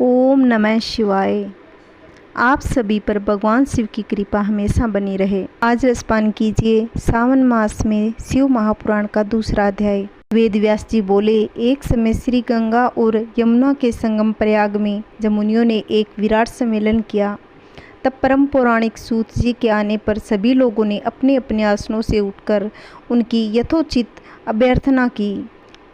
ओम नमः शिवाय। आप सभी पर भगवान शिव की कृपा हमेशा बनी रहे। आज रसपान कीजिए सावन मास में शिव महापुराण का दूसरा अध्याय। वेद व्यास जी बोले, एक समय श्री गंगा और यमुना के संगम प्रयाग में जब मुनियों ने एक विराट सम्मेलन किया, तब परम पौराणिक सूत जी के आने पर सभी लोगों ने अपने अपने आसनों से उठकर उनकी यथोचित अभ्यर्थना की।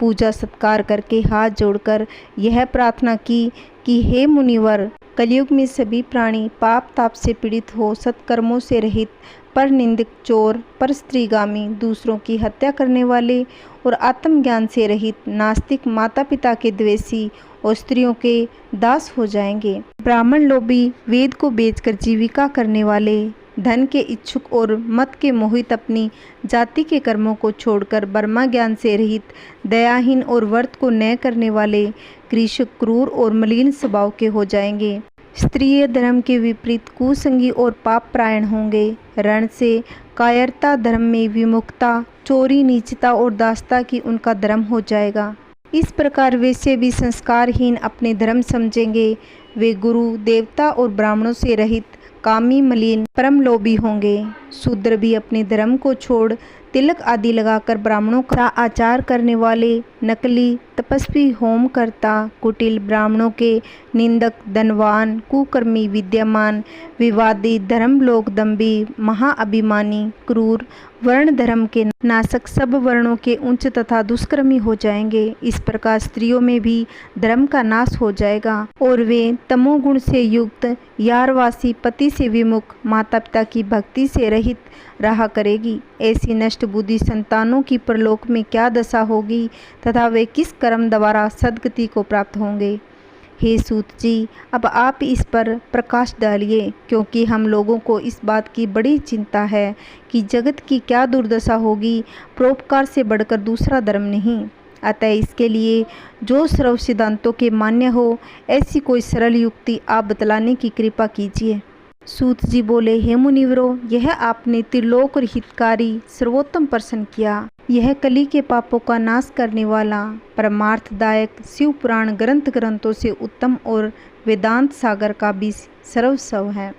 पूजा सत्कार करके हाथ जोड़कर यह प्रार्थना की कि हे मुनिवर, कलयुग में सभी प्राणी पाप ताप से पीड़ित हो, सत्कर्मों से रहित, पर निंदक, चोर, पर स्त्रीगामी, दूसरों की हत्या करने वाले और आत्मज्ञान से रहित, नास्तिक, माता पिता के द्वेषी और स्त्रियों के दास हो जाएंगे। ब्राह्मण लोभी, वेद को बेचकर जीविका करने वाले, धन के इच्छुक और मत के मोहित, अपनी जाति के कर्मों को छोड़कर ब्रह्मा ज्ञान से रहित, दयाहीन और व्रत को न करने वाले, कृषक, क्रूर और मलिन स्वभाव के हो जाएंगे। स्त्रीय धर्म के विपरीत कुसंगी और पाप प्रायण होंगे। रण से कायरता, धर्म में विमुखता, चोरी, नीचता और दासता की उनका धर्म हो जाएगा। इस प्रकार वैसे भी संस्कारहीन अपने धर्म समझेंगे। वे गुरु, देवता और ब्राह्मणों से रहित, कामी, मलिन, परम लोभी होंगे। शूद्र भी अपने धर्म को छोड़ तिलक आदि लगाकर ब्राह्मणों का आचार करने वाले, नकली, तपस्वी, होम करता, कुटिल, ब्राह्मणों के निंदक, धनवान, कुकर्मी, विद्यमान, विवादी, धर्मलोकदम्भी, महाअभिमानी, क्रूर, वर्ण धर्म के नाशक, सब वर्णों के उच्च तथा दुष्कर्मी हो जाएंगे। इस प्रकार स्त्रियों में भी धर्म का नाश हो जाएगा और वे तमोगुण से युक्त, यारवासी, पति से विमुख, माता पिता की भक्ति से रहित रहा करेगी। ऐसी नष्ट बुद्धि संतानों की परलोक में क्या दशा होगी तथा वे किस कर्म द्वारा सद्गति को प्राप्त होंगे। हे सूत जी, अब आप इस पर प्रकाश डालिए, क्योंकि हम लोगों को इस बात की बड़ी चिंता है कि जगत की क्या दुर्दशा होगी। परोपकार से बढ़कर दूसरा धर्म नहीं। अतः इसके लिए जो सर्व सिद्धांतों के मान्य हो, ऐसी कोई सरल युक्ति आप बतलाने की कृपा कीजिए। सूत जी बोले, हे मुनिवरों, यह आपने त्रिलोक और हितकारी सर्वोत्तम प्रश्न किया। यह कली के पापों का नाश करने वाला, परमार्थदायक शिव पुराण ग्रंथों से उत्तम और वेदांत सागर का भी सर्वस्व है,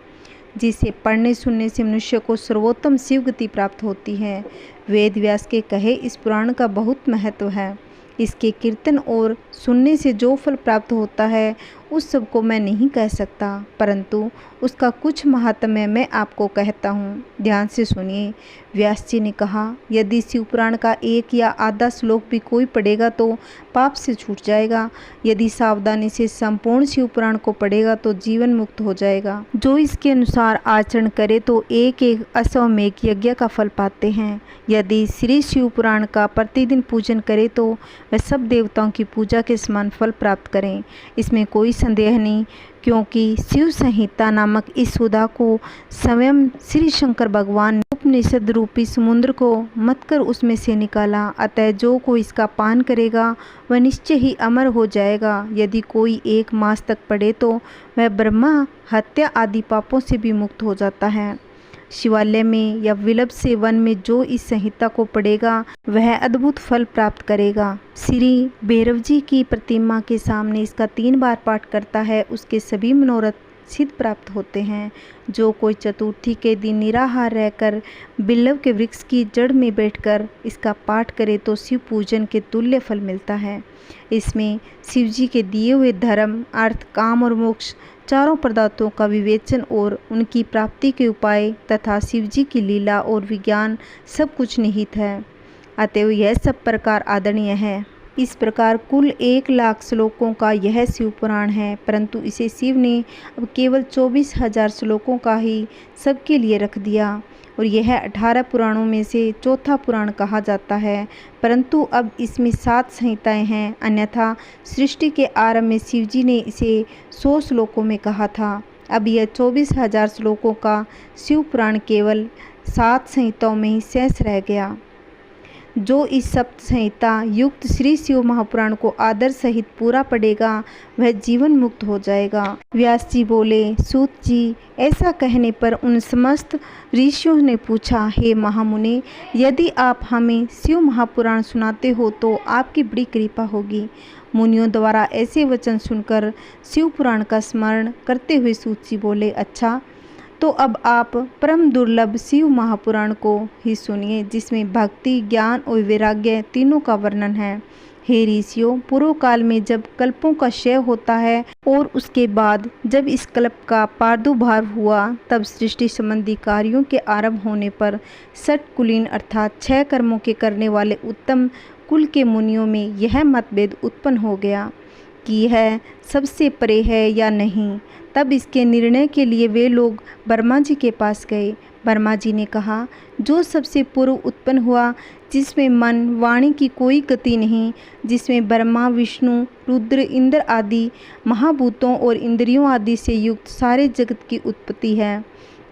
जिसे पढ़ने सुनने से मनुष्य को सर्वोत्तम शिव गति प्राप्त होती है। वेद व्यास के कहे इस पुराण का बहुत महत्व है। इसके कीर्तन और सुनने से जो फल प्राप्त होता है उस सब को मैं नहीं कह सकता, परंतु उसका कुछ महात्म्य मैं आपको कहता हूँ। ध्यान से सुनिए। व्यास जी ने कहा, यदि शिव पुराण का एक या आधा श्लोक भी कोई पढ़ेगा तो पाप से छूट जाएगा। यदि सावधानी से संपूर्ण शिव पुराण को पढ़ेगा तो जीवन मुक्त हो जाएगा। जो इसके अनुसार आचरण करे तो एक एक अश्वमेघ यज्ञ का फल पाते हैं। यदि श्री शिव पुराण का प्रतिदिन पूजन करे तो वह सब देवताओं की पूजा के समान फल प्राप्त करें। इसमें कोई संदेह नहीं, क्योंकि शिव संहिता नामक इस सुधा को स्वयं श्री शंकर भगवान ने उपनिषद रूपी समुद्र को मत कर उसमें से निकाला। अतः जो कोई इसका पान करेगा वह निश्चय ही अमर हो जाएगा। यदि कोई 1 मास तक पढ़े तो वह ब्रह्मा हत्या आदि पापों से भी मुक्त हो जाता है। शिवालय में या विलभ से वन में जो इस संहिता को पढ़ेगा वह अद्भुत फल प्राप्त करेगा। श्री भैरव जी की प्रतिमा के सामने इसका 3 बार पाठ करता है, उसके सभी मनोरथ सिद्ध प्राप्त होते हैं। जो कोई चतुर्थी के दिन निराहार रहकर बिल्व के वृक्ष की जड़ में बैठकर इसका पाठ करे तो शिव पूजन के तुल्य फल मिलता है। इसमें शिव जी के दिए हुए धर्म, अर्थ, काम और मोक्ष चारों पदार्थों का विवेचन और उनकी प्राप्ति के उपाय तथा शिव जी की लीला और विज्ञान सब कुछ निहित है। अतएव यह सब प्रकार आदरणीय है। इस प्रकार कुल 1 लाख श्लोकों का यह शिव पुराण है, परंतु इसे शिव ने अब केवल 24,000 श्लोकों का ही सबके लिए रख दिया और यह 18 पुराणों में से चौथा पुराण कहा जाता है। परंतु अब इसमें 7 संहिताएं हैं, अन्यथा सृष्टि के आरंभ में शिव जी ने इसे 100 श्लोकों में कहा था। अब यह 24,000 श्लोकों का शिव पुराण केवल 7 संहिताओं में ही शेष रह गया। जो इस सप्त संहिता युक्त श्री शिव महापुराण को आदर सहित पूरा पढ़ेगा वह जीवन मुक्त हो जाएगा। व्यास जी बोले, सूत जी, ऐसा कहने पर उन समस्त ऋषियों ने पूछा, हे महामुनि, यदि आप हमें शिव महापुराण सुनाते हो तो आपकी बड़ी कृपा होगी। मुनियों द्वारा ऐसे वचन सुनकर शिव पुराण का स्मरण करते हुए सूत जी बोले, अच्छा तो अब आप परम दुर्लभ शिव महापुराण को ही सुनिए, जिसमें भक्ति, ज्ञान और वैराग्य तीनों का वर्णन है। हे ऋषियों, पूर्व काल में जब कल्पों का क्षय होता है और उसके बाद जब इस कल्प का प्रादुर्भाव हुआ, तब सृष्टि संबंधी कार्यों के आरंभ होने पर षट कुलीन अर्थात 6 कर्मों के करने वाले उत्तम कुल के मुनियों में यह मतभेद उत्पन्न हो गया कि यह सबसे परे है या नहीं। तब इसके निर्णय के लिए वे लोग ब्रह्मा जी के पास गए। ब्रह्मा जी ने कहा, जो सबसे पूर्व उत्पन्न हुआ, जिसमें मन वाणी की कोई गति नहीं, जिसमें ब्रह्मा, विष्णु, रुद्र, इंद्र आदि महाभूतों और इंद्रियों आदि से युक्त सारे जगत की उत्पत्ति है,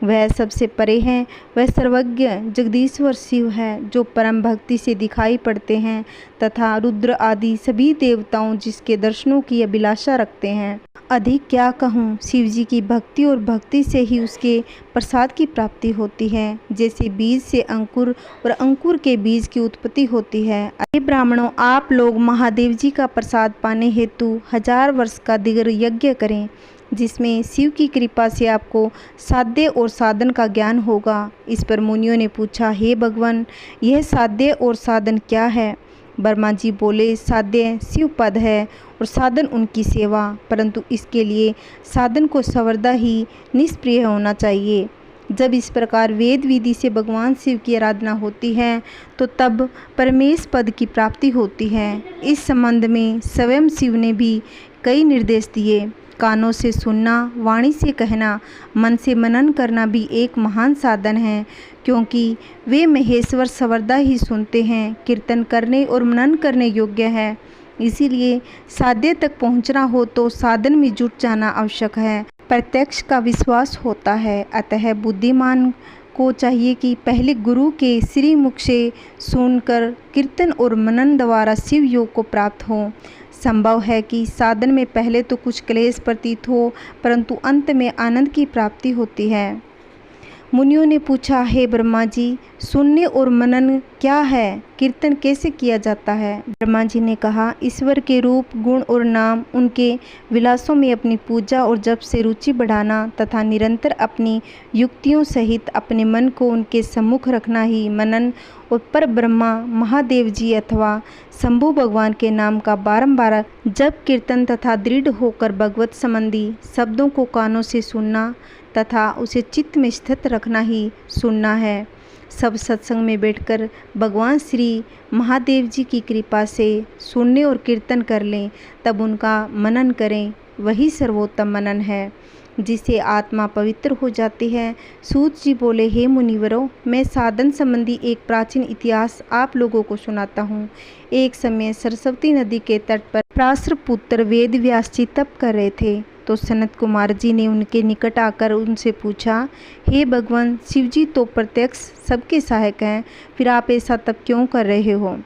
वह सबसे परे है। वह सर्वज्ञ जगदीश्वर शिव है, जो परम भक्ति से दिखाई पड़ते हैं तथा रुद्र आदि सभी देवताओं जिसके दर्शनों की अभिलाषा रखते हैं। अधिक क्या कहूँ, शिव जी की भक्ति और भक्ति से ही उसके प्रसाद की प्राप्ति होती है। जैसे बीज से अंकुर और अंकुर के बीज की उत्पत्ति होती है। अरे ब्राह्मणों, आप लोग महादेव जी का प्रसाद पाने हेतु 1000 वर्ष का दीर्घ यज्ञ करें, जिसमें शिव की कृपा से आपको साध्य और साधन का ज्ञान होगा। इस पर मुनियों ने पूछा, हे भगवान, यह साध्य और साधन क्या है? ब्रह्मा जी बोले, साध्य शिव पद है और साधन उनकी सेवा, परंतु इसके लिए साधन को सर्वदा ही निष्प्रिय होना चाहिए। जब इस प्रकार वेद विधि से भगवान शिव की आराधना होती है तो तब परमेश पद की प्राप्ति होती है। इस संबंध में स्वयं शिव ने भी कई निर्देश दिए। कानों से सुनना, वाणी से कहना, मन से मनन करना भी एक महान साधन है, क्योंकि वे महेश्वर सर्वदा ही सुनते हैं। कीर्तन करने और मनन करने योग्य है, इसीलिए साध्य तक पहुंचना हो तो साधन में जुट जाना आवश्यक है। प्रत्यक्ष का विश्वास होता है। अतः बुद्धिमान को चाहिए कि पहले गुरु के श्री मुख से सुनकर कीर्तन और मनन द्वारा शिव योग को प्राप्त हो। संभव है कि साधन में पहले तो कुछ क्लेश प्रतीत हो, परंतु अंत में आनंद की प्राप्ति होती है। मुनियों ने पूछा, हे ब्रह्मा जी, सुनने और मनन क्या है? कीर्तन कैसे किया जाता है? ब्रह्मा जी ने कहा, ईश्वर के रूप, गुण और नाम, उनके विलासों में अपनी पूजा और जप से रुचि बढ़ाना तथा निरंतर अपनी युक्तियों सहित अपने मन को उनके सम्मुख रखना ही मनन और पर ब्रह्मा, महादेव जी अथवा शंभु भगवान के नाम का बारंबार जप कीर्तन तथा दृढ़ होकर भगवत संबंधी शब्दों को कानों से सुनना तथा उसे चित्त में स्थित रखना ही सुनना है। सब सत्संग में बैठकर भगवान श्री महादेव जी की कृपा से सुनने और कीर्तन कर लें, तब उनका मनन करें, वही सर्वोत्तम मनन है, जिससे आत्मा पवित्र हो जाती है। सूत जी बोले, हे मुनिवरों, मैं साधन संबंधी एक प्राचीन इतिहास आप लोगों को सुनाता हूँ। एक समय सरस्वती नदी के तट पर पराशर पुत्र वेद व्यास जी तप कर रहे थे, तो सनत कुमार जी ने उनके निकट आकर उनसे पूछा, हे भगवान, शिव जी तो प्रत्यक्ष सबके सहायक हैं, फिर आप ऐसा तप क्यों कर रहे हो?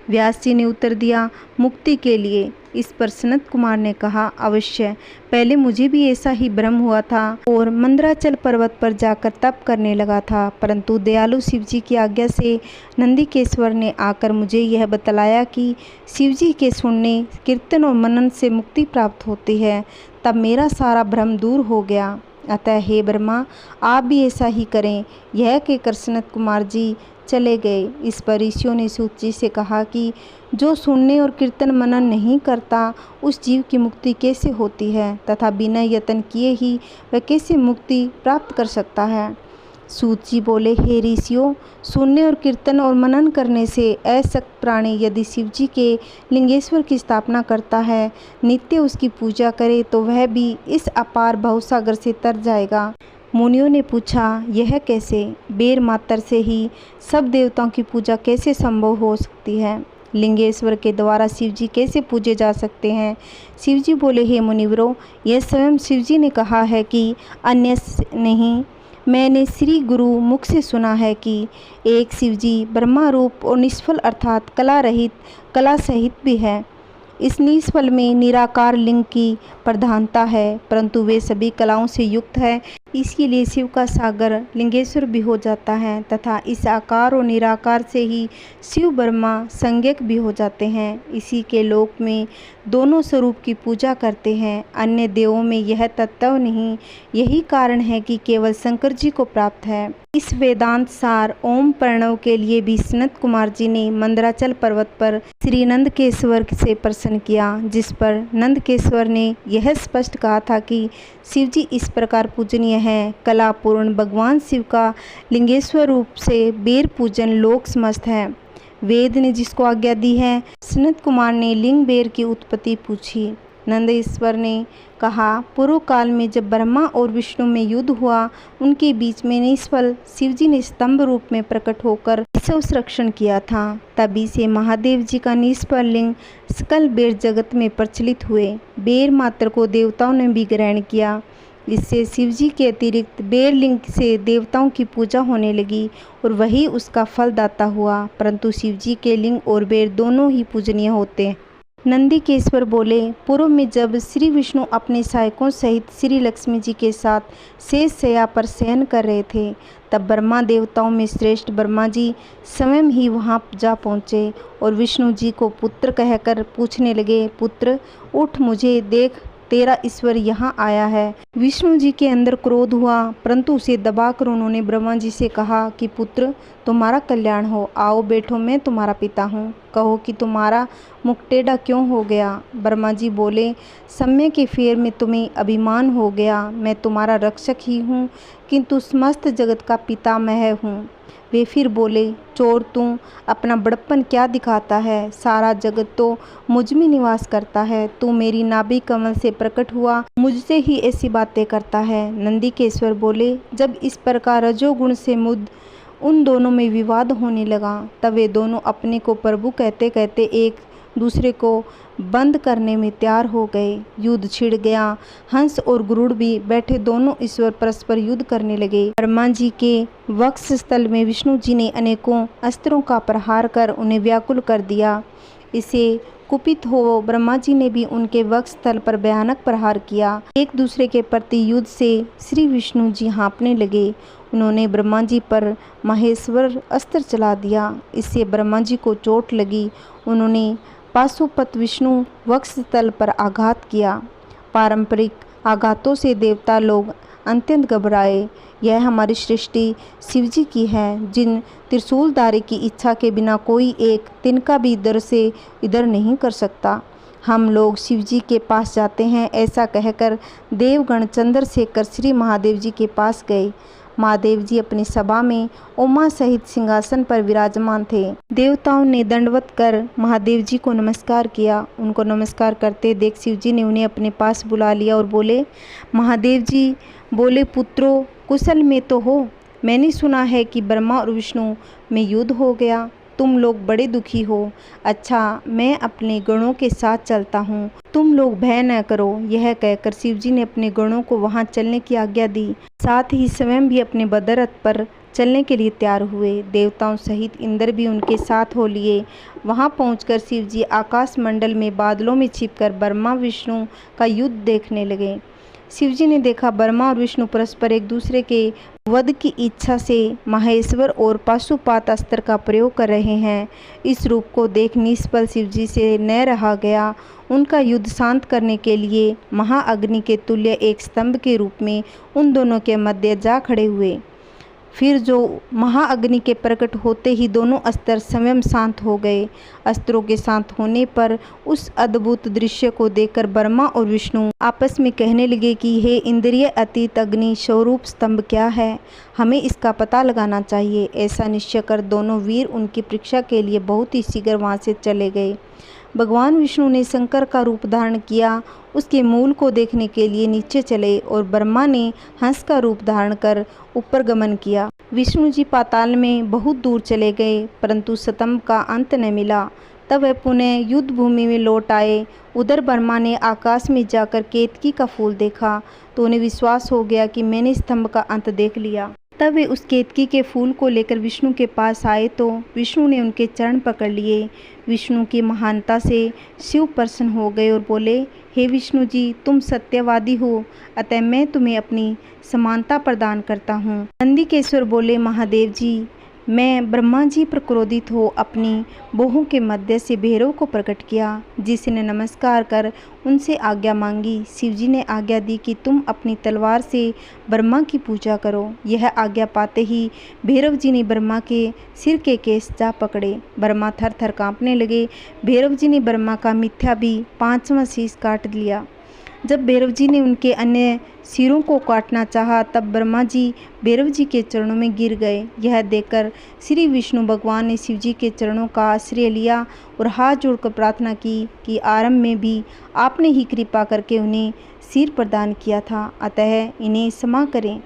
व्यास जी ने उत्तर दिया, मुक्ति के लिए। इस पर सनत कुमार ने कहा, अवश्य, पहले मुझे भी ऐसा ही भ्रम हुआ था और मंदराचल पर्वत पर जाकर तप करने लगा था, परंतु दयालु शिव जी की आज्ञा से नंदीकेश्वर ने आकर मुझे यह बतलाया कि शिव जी के सुनने, कीर्तन और मनन से मुक्ति प्राप्त होती है। तब मेरा सारा भ्रम दूर हो गया। अतः हे ब्रह्मा, आप भी ऐसा ही करें। यह कहकर सनत कुमार जी चले गए। इस पर ऋषियों ने सूत जी से कहा कि जो सुनने और कीर्तन मनन नहीं करता, उस जीव की मुक्ति कैसे होती है तथा बिना यत्न किए ही वह कैसे मुक्ति प्राप्त कर सकता है? सूत जी बोले, हे ऋषियों, सुनने और कीर्तन और मनन करने से असक्त प्राणी यदि शिव जी के लिंगेश्वर की स्थापना करता है, नित्य उसकी पूजा करे, तो वह भी इस अपार भवसागर से तर जाएगा। मुनियों ने पूछा, यह कैसे? बेर मात्र से ही सब देवताओं की पूजा कैसे संभव हो सकती है? लिंगेश्वर के द्वारा शिव जी कैसे पूजे जा सकते हैं? शिव जी बोले, हे मुनिवरों, यह स्वयं शिव जी ने कहा है कि अन्य नहीं। मैंने श्री गुरु मुख से सुना है कि एक शिव जी ब्रह्मा रूप और निष्फल अर्थात कला रहित, कला सहित भी है। इस निष्फल में निराकार लिंग की प्रधानता है, परंतु वे सभी कलाओं से युक्त है। इसके लिए शिव का सागर लिंगेश्वर भी हो जाता है तथा इस आकार और निराकार से ही शिव ब्रह्मा संज्ञक भी हो जाते हैं। इसी के लोक में दोनों स्वरूप की पूजा करते हैं, अन्य देवों में यह तत्व नहीं। यही कारण है कि केवल शंकर जी को प्राप्त है। इस वेदांत सार ओम प्रणव के लिए भी सनत कुमार जी ने मंदराचल पर्वत पर श्री नंदकेश्वर से प्रश्न किया, जिस पर नंदकेश्वर ने यह स्पष्ट कहा था कि शिव जी इस प्रकार पूजनीय है। कलापूर्ण भगवान शिव का लिंगेश्वर रूप से बेर पूजन लोक समस्त है। वेद ने जिसको आज्ञा दी है। सनत कुमार ने लिंग बेर की उत्पत्ति पूछी। नंदेश्वर ने कहा, पूर्व काल में जब ब्रह्मा और विष्णु में युद्ध हुआ, उनके बीच में निष्फल शिवजी ने स्तंभ रूप में प्रकट होकर विश्व संरक्षण किया था। तभी से महादेव जी का निष्फल लिंग सकल बेर जगत में प्रचलित हुए। बेर मात्र को देवताओं ने भी ग्रहण किया। इससे शिवजी के अतिरिक्त बेर लिंग से देवताओं की पूजा होने लगी और वही उसका फलदाता हुआ। परंतु शिवजी के लिंग और बेर दोनों ही पूजनीय होते हैं। नंदीकेश्वर बोले, पूर्व में जब श्री विष्णु अपने सहायकों सहित श्री लक्ष्मी जी के साथ शेष शैया पर शयन कर रहे थे, तब ब्रह्मा देवताओं में श्रेष्ठ ब्रह्मा जी स्वयं ही वहां जा पहुँचे और विष्णु जी को पुत्र कहकर पूछने लगे, पुत्र उठ, मुझे देख, तेरा ईश्वर यहाँ आया है। विष्णु जी के अंदर क्रोध हुआ, परंतु उसे दबाकर उन्होंने ब्रह्मा जी से कहा कि पुत्र तुम्हारा कल्याण हो, आओ बैठो, मैं तुम्हारा पिता हूँ, कहो कि तुम्हारा मुख टेढ़ा क्यों हो गया। ब्रह्मा जी बोले, समय के फेर में तुम्हें अभिमान हो गया, मैं तुम्हारा रक्षक ही हूँ, किंतु समस्त जगत का पिता मैं हूँ। वे फिर बोले, चोर तू अपना बड़प्पन क्या दिखाता है, सारा जगत तो मुझ में निवास करता है, तू मेरी नाभि कमल से प्रकट हुआ, मुझसे ही ऐसी बातें करता है। नंदीकेश्वर बोले, जब इस प्रकार रजोगुण से मुद्ध उन दोनों में विवाद होने लगा, तब वे दोनों अपने को प्रभु कहते कहते एक दूसरे को बंद करने में तैयार हो गए। युद्ध छिड़ गया। हंस और गरुड़ भी बैठे दोनों ईश्वर परस्पर युद्ध करने लगे। ब्रह्मा जी के वक्ष स्थल में विष्णु जी ने अनेकों अस्त्रों का प्रहार कर उन्हें व्याकुल कर दिया। इसे कुपित हो ब्रह्मा जी ने भी उनके वक्ष स्थल पर भयानक प्रहार किया। एक दूसरे के प्रति युद्ध से श्री विष्णु जी हाँपने लगे। उन्होंने ब्रह्मा जी पर महेश्वर अस्त्र चला दिया। इससे ब्रह्मा जी को चोट लगी। उन्होंने पाशुपत विष्णु वक्ष स्थल पर आघात किया। पारंपरिक आघातों से देवता लोग अत्यंत घबराए। यह हमारी सृष्टि शिवजी की है, जिन त्रिशूलधारी की इच्छा के बिना कोई एक तिनका भी इधर से इधर नहीं कर सकता। हम लोग शिवजी के पास जाते हैं, ऐसा कहकर देवगण चंद्रशेखर श्री महादेव जी के पास गए। महादेव जी अपनी सभा में उमा सहित सिंहासन पर विराजमान थे। देवताओं ने दंडवत कर महादेव जी को नमस्कार किया। उनको नमस्कार करते देख शिव जी ने उन्हें अपने पास बुला लिया और बोले, महादेव जी बोले, पुत्रों कुशल में तो हो? मैंने सुना है कि ब्रह्मा और विष्णु में युद्ध हो गया, तुम लोग बड़े दुखी हो। अच्छा, मैं अपने गणों के साथ चलता हूँ, तुम लोग भय न करो। यह कहकर शिवजी ने अपने गणों को वहां चलने की आज्ञा दी। साथ ही स्वयं भी अपने बदरथ पर चलने के लिए तैयार हुए। देवताओं सहित इंद्र भी उनके साथ हो लिए। वहां पहुंचकर शिवजी आकाश मंडल में बादलों में छिपकर ब्रह्मा विष्णु का युद्ध देखने लगे। शिवजी ने देखा ब्रह्मा और विष्णु परस्पर एक दूसरे के वध की इच्छा से महेश्वर और पाशुपात अस्त्र का प्रयोग कर रहे हैं। इस रूप को देख निष्फल शिवजी से न रहा गया। उनका युद्ध शांत करने के लिए महाअग्नि के तुल्य एक स्तंभ के रूप में उन दोनों के मध्य जा खड़े हुए। फिर जो महाअग्नि के प्रकट होते ही दोनों अस्त्र स्वयं शांत हो गए। अस्त्रों के शांत होने पर उस अद्भुत दृश्य को देखकर ब्रह्मा और विष्णु आपस में कहने लगे कि हे इंद्रिय अतीत अग्नि स्वरूप स्तंभ क्या है, हमें इसका पता लगाना चाहिए। ऐसा निश्चय कर दोनों वीर उनकी परीक्षा के लिए बहुत ही शीघ्र वहाँ से चले गए। भगवान विष्णु ने शंकर का रूप धारण किया। उसके मूल को देखने के लिए नीचे चले और ब्रह्मा ने हंस का रूप धारण कर ऊपर गमन किया। विष्णु जी पाताल में बहुत दूर चले गए, परंतु स्तंभ का अंत न मिला। तब वह पुनः युद्ध भूमि में लौट आए। उधर ब्रह्मा ने आकाश में जाकर केतकी का फूल देखा तो उन्हें विश्वास हो गया कि मैंने स्तंभ का अंत देख लिया। तब वे उस केतकी के फूल को लेकर विष्णु के पास आए तो विष्णु ने उनके चरण पकड़ लिए। विष्णु की महानता से शिव प्रसन्न हो गए और बोले, हे विष्णु जी, तुम सत्यवादी हो, अतः मैं तुम्हें अपनी समानता प्रदान करता हूँ। नंदिकेश्वर बोले, महादेव जी, मैं ब्रह्मा जी पर क्रोधित हो अपनी बाहों के मध्य से भैरव को प्रकट किया, जिसने नमस्कार कर उनसे आज्ञा मांगी। शिवजी ने आज्ञा दी कि तुम अपनी तलवार से ब्रह्मा की पूजा करो। यह आज्ञा पाते ही भैरव जी ने ब्रह्मा के सिर के केस जा पकड़े। ब्रह्मा थर थर कांपने लगे। भैरव जी ने ब्रह्मा का मिथ्या भी 5वां शीश काट लिया। जब भैरव जी ने उनके अन्य सिरों को काटना चाहा तब ब्रह्मा जी भैरव जी के चरणों में गिर गए। यह देखकर श्री विष्णु भगवान ने शिव जी के चरणों का आश्रय लिया और हाथ जोड़कर प्रार्थना की कि आरंभ में भी आपने ही कृपा करके उन्हें सिर प्रदान किया था, अतः इन्हें क्षमा करें।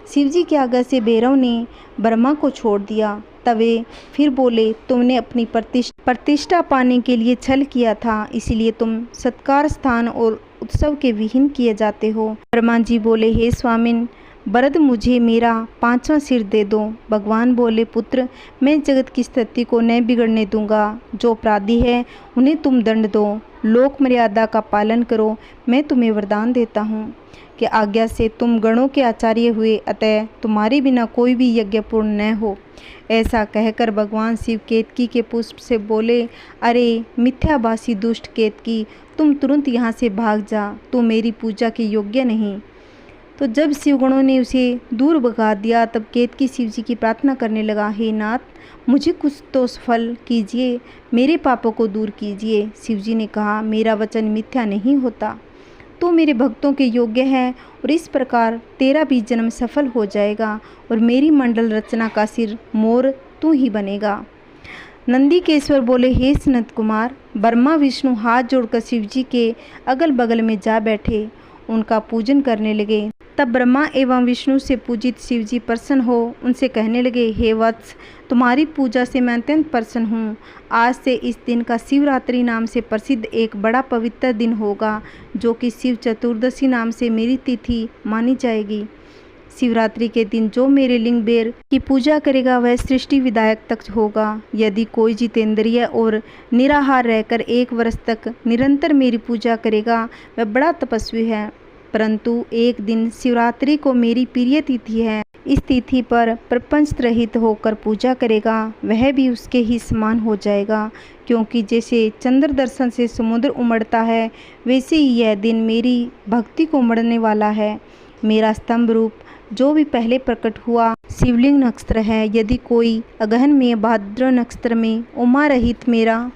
शिव जी की आज्ञा से भैरव ने ब्रह्मा को छोड़ दिया। तब वे फिर बोले, तुमने अपनी प्रतिष्ठा पाने के लिए छल किया था, इसीलिए तुम सत्कार, स्थान और उत्सव के विहीन किए जाते हो। ब्रह्मा जी बोले, हे स्वामिन, वरद मुझे मेरा 5वां सिर दे दो। भगवान बोले, पुत्र, मैं जगत की स्थिति को न बिगड़ने दूंगा। जो अपराधी है उन्हें तुम दंड दो, लोक मर्यादा का पालन करो। मैं तुम्हें वरदान देता हूँ कि आज्ञा से तुम गणों के आचार्य हुए, अतः तुम्हारे बिना कोई भी यज्ञ पूर्ण न हो। ऐसा कहकर भगवान शिव केतकी के पुष्प से बोले, अरे मिथ्याभासी दुष्ट केतकी, तुम तुरंत यहाँ से भाग जा, तू मेरी पूजा के योग्य नहीं। तो जब शिवगणों ने उसे दूर भगा दिया तब केतकी शिव जी की प्रार्थना करने लगा, हे नाथ, मुझे कुछ तो फल कीजिए, मेरे पापों को दूर कीजिए। शिव जी ने कहा, मेरा वचन मिथ्या नहीं होता, तो मेरे भक्तों के योग्य है और इस प्रकार तेरा भी जन्म सफल हो जाएगा और मेरी मंडल रचना का सिर मोर तू ही बनेगा। नंदिकेश्वर बोले, हे सनत कुमार। ब्रह्मा विष्णु हाथ जोड़कर शिव जी के अगल बगल में जा बैठे, उनका पूजन करने लगे। तब ब्रह्मा एवं विष्णु से पूजित शिव जी प्रसन्न हो उनसे कहने लगे, हे वत्स, तुम्हारी पूजा से मैं अत्यंत प्रसन्न हूँ। आज से इस दिन का शिवरात्रि नाम से प्रसिद्ध एक बड़ा पवित्र दिन होगा, जो कि शिव चतुर्दशी नाम से मेरी तिथि मानी जाएगी। शिवरात्रि के दिन जो मेरे लिंग बेर की पूजा करेगा वह सृष्टि विधायक तक होगा। यदि कोई जितेंद्रिय और निराहार रहकर 1 वर्ष तक निरंतर मेरी पूजा करेगा वह बड़ा तपस्वी है। परंतु एक दिन शिवरात्रि को मेरी प्रिय तिथि है, इस तिथि पर प्रपंच रहित होकर पूजा करेगा वह भी उसके ही समान हो जाएगा, क्योंकि जैसे चंद्र दर्शन से समुद्र उमड़ता है वैसे ही यह दिन मेरी भक्ति को उमड़ने वाला है। मेरा स्तंभ रूप जो भी पहले प्रकट हुआ शिवलिंग नक्षत्र है। यदि कोई अगहन में भाद्र नक्षत्र में उमा रहित मेरा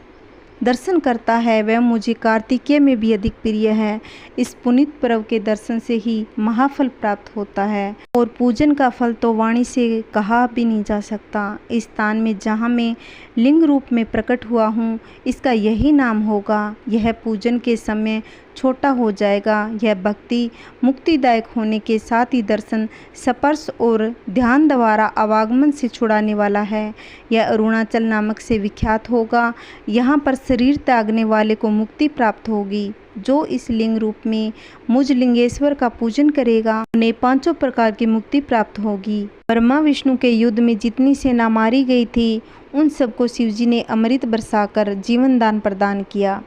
दर्शन करता है वह मुझे कार्तिकेय में भी अधिक प्रिय है। इस पुनीत पर्व के दर्शन से ही महाफल प्राप्त होता है और पूजन का फल तो वाणी से कहा भी नहीं जा सकता। इस स्थान में जहाँ मैं लिंग रूप में प्रकट हुआ हूँ इसका यही नाम होगा। यह पूजन के समय छोटा हो जाएगा। यह भक्ति मुक्तिदायक होने के साथ ही दर्शन, स्पर्श और ध्यान द्वारा आवागमन से छुड़ाने वाला है। यह अरुणाचल नामक से विख्यात होगा। यहाँ पर शरीर त्यागने वाले को मुक्ति प्राप्त होगी। जो इस लिंग रूप में मुझ लिंगेश्वर का पूजन करेगा उन्हें 5 प्रकार की मुक्ति प्राप्त होगी। ब्रह्मा विष्णु के युद्ध में जितनी सेना मारी गई थी उन सबको शिवजी ने अमृत बरसाकर जीवन दान प्रदान किया।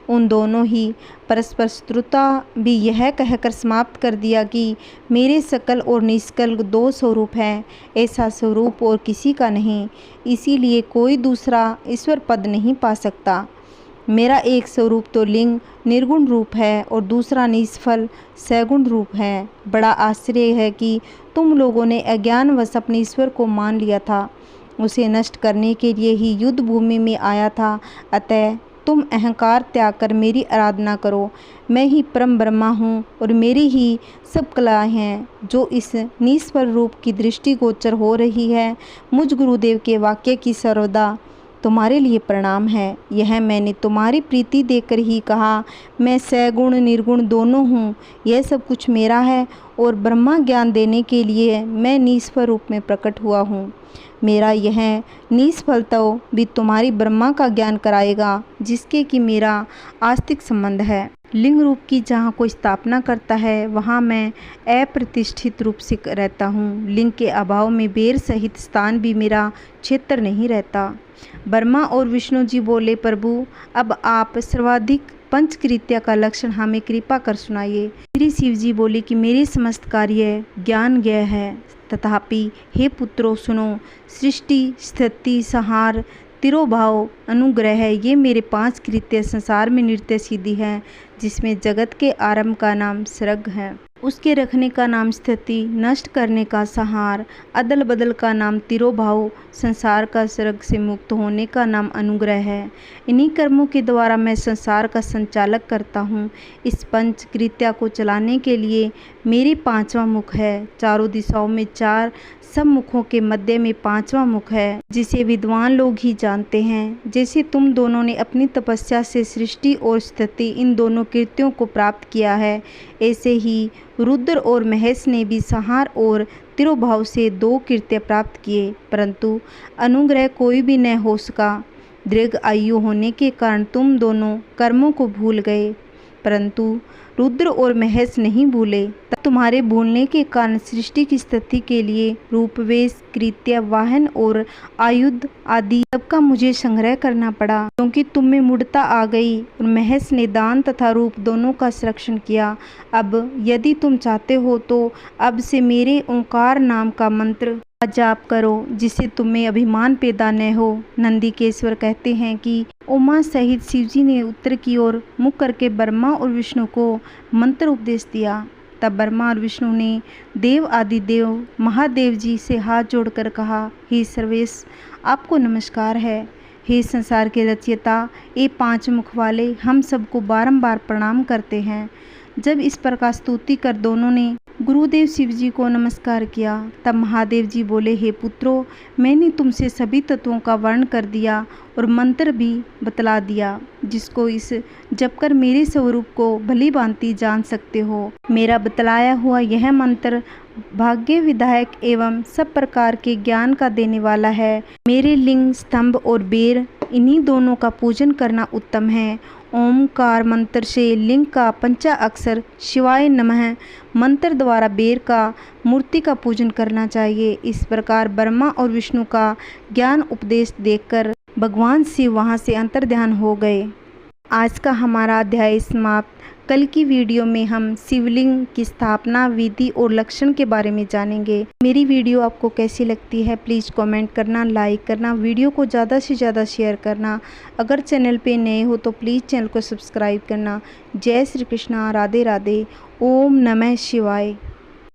उन दोनों ही परस्पर शत्रुता भी यह कहकर समाप्त कर दिया कि मेरे सकल और निष्कल 2 स्वरूप हैं, ऐसा स्वरूप और किसी का नहीं, इसीलिए कोई दूसरा ईश्वर पद नहीं पा सकता। मेरा एक स्वरूप तो लिंग निर्गुण रूप है और दूसरा निष्फल सगुण रूप है। बड़ा आश्चर्य है कि तुम लोगों ने अज्ञानवश अपने ईश्वर को मान लिया था, उसे नष्ट करने के लिए ही युद्ध भूमि में आया था। अतः तुम अहंकार त्याग कर मेरी आराधना करो। मैं ही परम ब्रह्मा हूँ और मेरी ही सब कलाएं हैं। जो इस निष्फल रूप की दृष्टि गोचर हो रही है, मुझ गुरुदेव के वाक्य की सर्वदा तुम्हारे लिए प्रणाम है। यह मैंने तुम्हारी प्रीति देकर ही कहा। मैं सगुण निर्गुण दोनों हूँ, यह सब कुछ मेरा है और ब्रह्मा ज्ञान देने के लिए मैं निष्फल रूप में प्रकट हुआ हूँ। मेरा यह निष्फलता भी तुम्हारी ब्रह्मा का ज्ञान कराएगा, जिसके कि मेरा आस्तिक संबंध है। लिंग रूप की जहाँ कोई स्थापना करता है वहाँ मैं अप्रतिष्ठित रूप से रहता हूँ। लिंग के अभाव में बेर सहित स्थान भी मेरा क्षेत्र नहीं रहता। ब्रह्मा और विष्णु जी बोले, प्रभु अब आप सर्वाधिक पंचकृत्या का लक्षण हमें कृपा कर सुनाइए। श्री शिव जी बोले कि मेरे समस्त कार्य ज्ञान ज्ञ है, तथापि हे पुत्रों सुनो, सृष्टि स्थिति संहार तिरोभाव अनुग्रह ये मेरे 5 कृत्य संसार में नृत्य सिद्धि है, जिसमें जगत के आरंभ का नाम सर्ग है, उसके रखने का नाम स्थिति, नष्ट करने का संहार, अदल बदल का नाम तिरोभाव, संसार का सर्ग से मुक्त होने का नाम अनुग्रह है। इन्हीं कर्मों के द्वारा मैं संसार का संचालक करता हूँ। इस पंच कृत्या को चलाने के लिए मेरे 5वां मुख है। चारों दिशाओं में 4, सब मुखों के मध्य में 5वां मुख है, जिसे विद्वान लोग ही जानते हैं। जैसे तुम दोनों ने अपनी तपस्या से सृष्टि और स्थिति इन दोनों कृत्यों को प्राप्त किया है, ऐसे ही रुद्र और महेश ने भी संहार और तिरोभाव से 2 कृत्य प्राप्त किए, परंतु अनुग्रह कोई भी न हो सका। दीर्घ आयु होने के कारण तुम दोनों कर्मों को भूल गए, परंतु रुद्र और महेश नहीं भूले। तब तुम्हारे भूलने के कारण सृष्टि की स्थिति के लिए रूपवेश, कृत्य, वाहन और आयुध आदि सबका मुझे संग्रह करना पड़ा, क्योंकि तुम में मूढ़ता आ गई और महेश ने दान तथा रूप दोनों का संरक्षण किया। अब यदि तुम चाहते हो तो अब से मेरे ओंकार नाम का मंत्र जाप करो, जिससे तुम्हें अभिमान पैदा न हो। नंदीकेश्वर कहते हैं कि उमा सहित शिवजी ने उत्तर की ओर मुख करके ब्रह्मा और विष्णु को मंत्र उपदेश दिया। तब ब्रह्मा और विष्णु ने देव आदि देव महादेव जी से हाथ जोड़कर कहा, हे सर्वेश आपको नमस्कार है। हे संसार के रचयिता, ये 5 मुख वाले हम सबको बारंबार प्रणाम करते हैं। जब इस प्रकार स्तुति कर दोनों ने गुरुदेव शिव जी को नमस्कार किया, तब महादेव जी बोले, हे पुत्रों, मैंने तुमसे सभी तत्वों का वर्णन कर दिया और मंत्र भी बतला दिया, जिसको इस जप कर मेरे स्वरूप को भली भांति जान सकते हो। मेरा बतलाया हुआ यह मंत्र भाग्य विधायक एवं सब प्रकार के ज्ञान का देने वाला है। मेरे लिंग, स्तंभ और बेर इन्हीं दोनों का पूजन करना उत्तम है। ओमकार मंत्र से लिंग का पंचाक्षर शिवाय नमः मंत्र द्वारा बेर का मूर्ति का पूजन करना चाहिए। इस प्रकार ब्रह्मा और विष्णु का ज्ञान उपदेश देखकर भगवान शिव वहाँ से अंतर्ध्यान हो गए। आज का हमारा अध्याय समाप्त। कल की वीडियो में हम शिवलिंग की स्थापना विधि और लक्षण के बारे में जानेंगे। मेरी वीडियो आपको कैसी लगती है प्लीज़ कमेंट करना, लाइक करना, वीडियो को ज़्यादा से ज़्यादा शेयर करना। अगर चैनल पे नए हो तो प्लीज़ चैनल को सब्सक्राइब करना। जय श्री कृष्णा, राधे राधे, ओम नमः शिवाय।